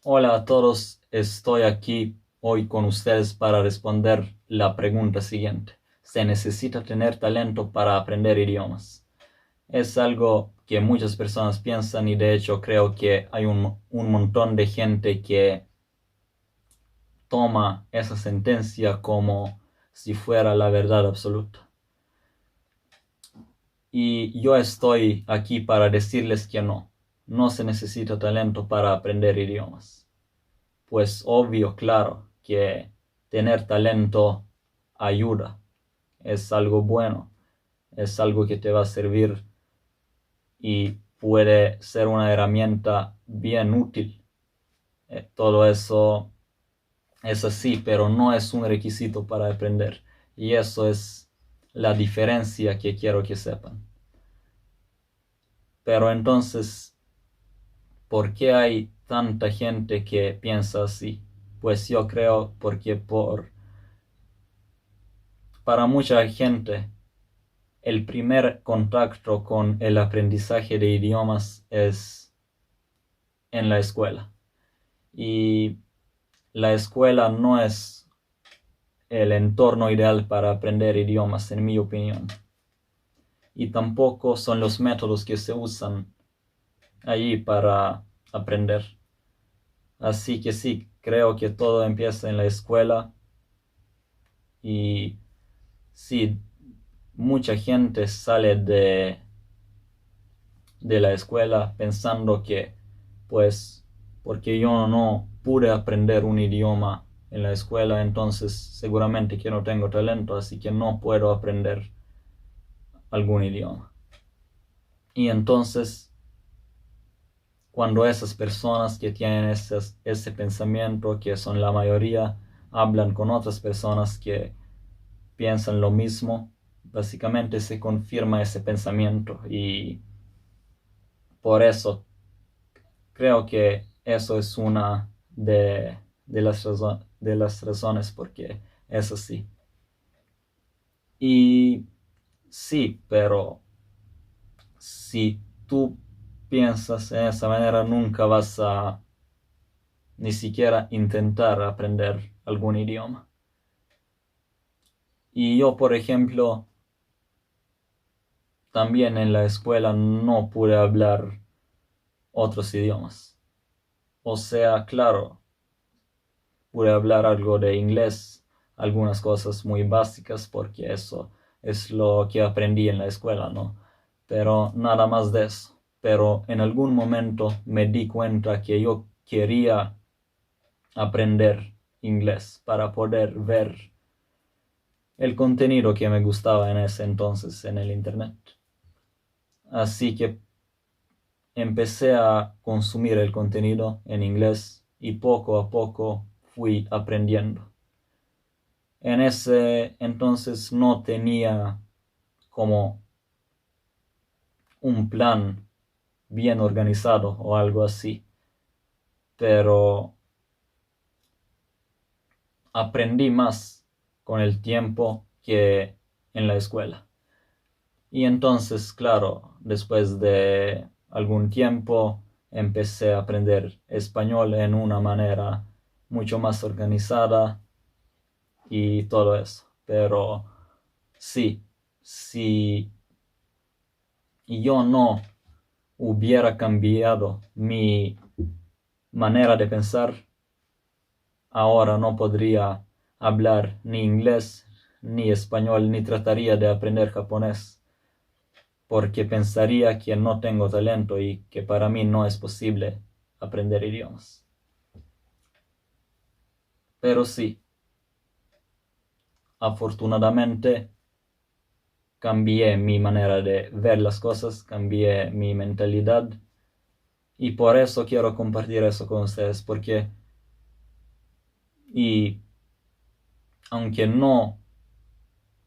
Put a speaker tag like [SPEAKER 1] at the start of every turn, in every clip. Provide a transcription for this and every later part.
[SPEAKER 1] Hola a todos, estoy aquí hoy con ustedes para responder la pregunta siguiente. ¿Se necesita tener talento para aprender idiomas? Es algo que muchas personas piensan y de hecho creo que hay un montón de gente que toma esa sentencia como si fuera la verdad absoluta. Y yo estoy aquí para decirles que no se necesita talento para aprender idiomas. Pues obvio, claro, que tener talento ayuda, es algo bueno, es algo que te va a servir y puede ser una herramienta bien útil. Todo eso es así, pero no es un requisito para aprender. Y eso es la diferencia que quiero que sepan. Pero entonces, ¿por qué hay tanta gente que piensa así? Pues yo creo porque para mucha gente el primer contacto con el aprendizaje de idiomas es en la escuela. Y la escuela no es el entorno ideal para aprender idiomas, en mi opinión. Y tampoco son los métodos que se usan allí para aprender. Así que sí, creo que todo empieza en la escuela. Y sí, mucha gente sale de la escuela pensando que, pues, porque yo no pude aprender un idioma en la escuela, entonces seguramente que no tengo talento, así que no puedo aprender algún idioma. Y entonces, cuando esas personas que tienen ese pensamiento, que son la mayoría, hablan con otras personas que piensan lo mismo, básicamente se confirma ese pensamiento y por eso creo que eso es una de las razones porque es así. Y sí, pero si tú piensas en esa manera, nunca vas a ni siquiera intentar aprender algún idioma. Y yo, por ejemplo, también en la escuela no pude hablar otros idiomas. O sea, claro, pude hablar algo de inglés, algunas cosas muy básicas, porque eso es lo que aprendí en la escuela, ¿no? Pero nada más de eso. Pero en algún momento me di cuenta que yo quería aprender inglés para poder ver el contenido que me gustaba en ese entonces en el internet. Así que empecé a consumir el contenido en inglés y poco a poco fui aprendiendo. En ese entonces no tenía como un plan bien organizado o algo así, pero aprendí más con el tiempo que en la escuela. Y entonces, claro, después de algún tiempo empecé a aprender español en una manera mucho más organizada y todo eso. Pero sí, si yo no hubiera cambiado mi manera de pensar, ahora no podría hablar ni inglés ni español, ni trataría de aprender japonés, porque pensaría que no tengo talento y que para mí no es posible aprender idiomas. Pero sí, afortunadamente cambié mi manera de ver las cosas, cambié mi mentalidad y por eso quiero compartir eso con ustedes, porque y aunque no,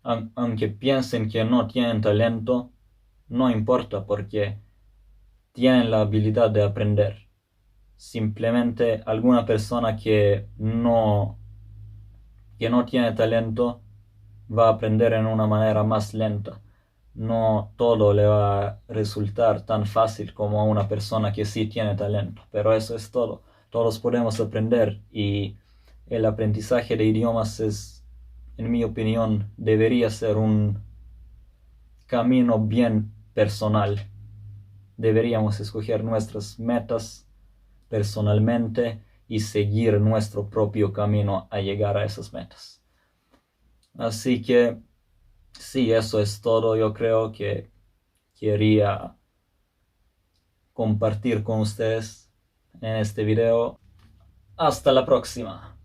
[SPEAKER 1] aunque piensen que no tienen talento, no importa porque tienen la habilidad de aprender. Simplemente alguna persona que no tiene talento va a aprender en una manera más lenta. No todo le va a resultar tan fácil como a una persona que sí tiene talento, pero eso es todo. Todos podemos aprender y el aprendizaje de idiomas es, en mi opinión, debería ser un camino bien personal. Deberíamos escoger nuestras metas personalmente y seguir nuestro propio camino a llegar a esas metas. Así que sí, eso es todo. Yo creo que quería compartir con ustedes en este video. Hasta la próxima.